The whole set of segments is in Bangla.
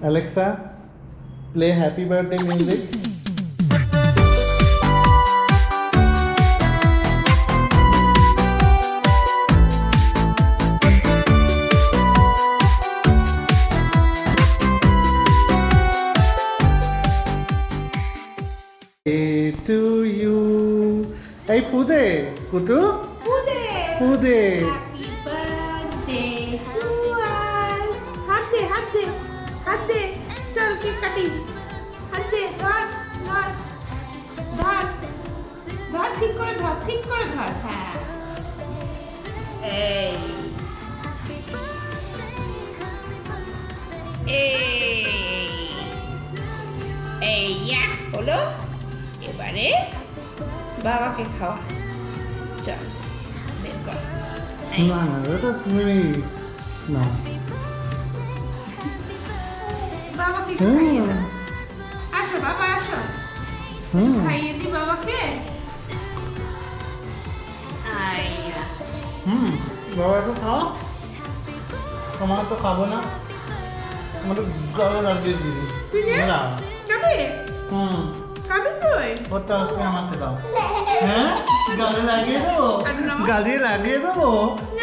Alexa, play happy birthday music. To you. Hey, Pude, Kutu? Pude. Pude. Happy birthday to us. हाथ दे चल केक काटी हाथ दे धर ठीक করে ধর হ্যাঁ এই ইয়া হলো এবারে বাবাকে খাওয়া চল বের কর না এটা তুমি না বাবাকে খাইয়ে দাও আসো বাবা আসো খাইয়ে দি বাবাকে আইয়া বাবা একটু খাও তোমার তো খাবো না আমাদের গালে লাগিয়েছি না খাবে খাবে তুই ওটা হচ্ছে আমাকে দাও হ্যাঁ গালে লাগিয়ে দেবো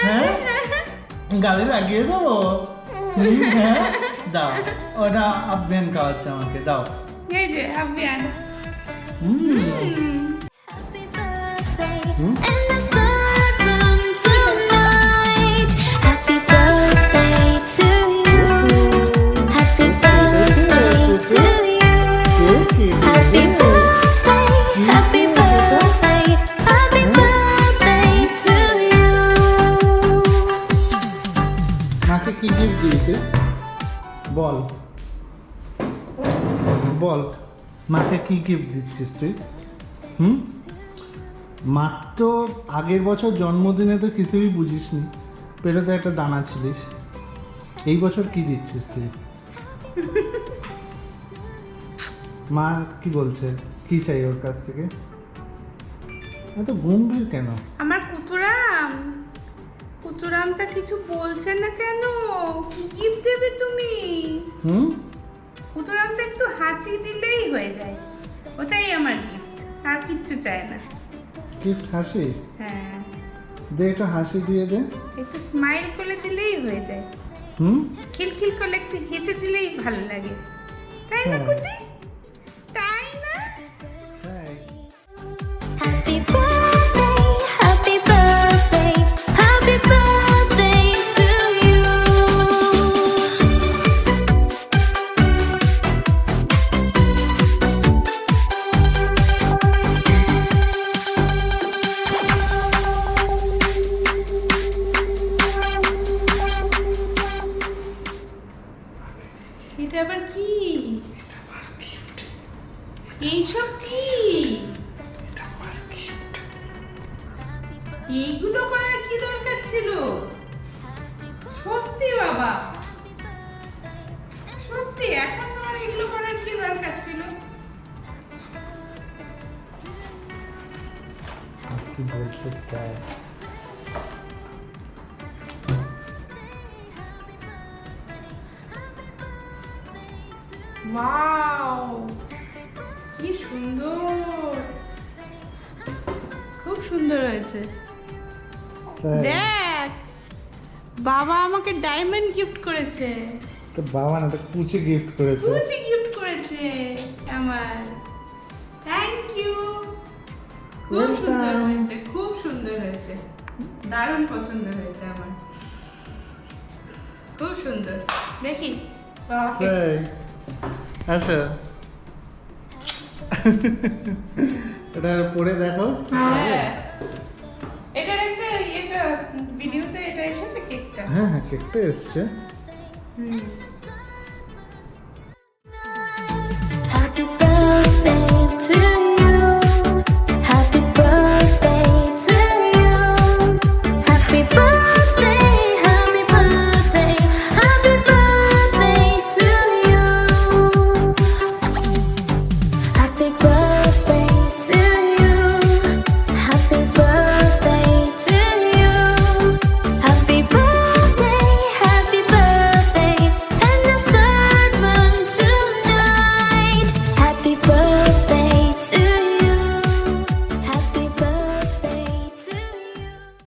হ্যাঁ গালে লাগিয়ে দেবো হ্যাঁ দাও ওটা আভ্যান খাওয়াচ্ছে আমাকে দাও এই যে আভ্যান And the star comes tonight. Happy birthday to you. Happy birthday to you. Happy birthday, happy birthday, happy birthday to you. মাকে কি গিফট দিয়েছে বল মাকে কি গিফট দিচ্ছিস তুই মার তো আগের বছর জন্মদিনে তো কিছুই বুঝিসনি পেটেতে একটা দানা ছিলিস এই বছর কি দিচ্ছিস তুই মা কি বলছে কি চাই ওর কাছ থেকে এত গম্ভীর কেন আমার কুতুরামটা কিছু বলছে না কেন কি গিফট দেবে তুমি কুতুরামটা একটু হাসি দিলেই হয়ে যায় ওটাই আমার গিফট আর কিচ্ছু চাই না গিফট হাসি হ্যাঁ দে একটু হাসি দিয়ে দে একটু স্মাইল করে দিলেই হয়ে যায় খিলখিল করে একটু হেসে দিলেই ভালো লাগে তাই না কুতি তাই না Happy birthday, happy birthday, happy birthday to you. এটা আবার কি এইসব কি এইগুলো করার কি দরকার ছিল সত্যি বাবা সত্যি এখন আমার এগুলো করার কি দরকার ছিল কি বলছে তাই ওয়াও কি সুন্দর খুব সুন্দর হয়েছে দেখ বাবা আমাকে ডায়মন্ড গিফট করেছে তো বাবা না তো কুচি গিফট করেছে কুচি গিফট করেছে আমার থ্যাংক ইউ খুব সুন্দর হয়েছে দারুণ পছন্দ হয়েছে আমার খুব সুন্দর দেখি বাবাকে আচ্ছা এটা পরে দেখো হ্যাঁ এটার একটা ভিডিওতে এটা এসেছে কেকটা হ্যাঁ কেকটা এসছে হুম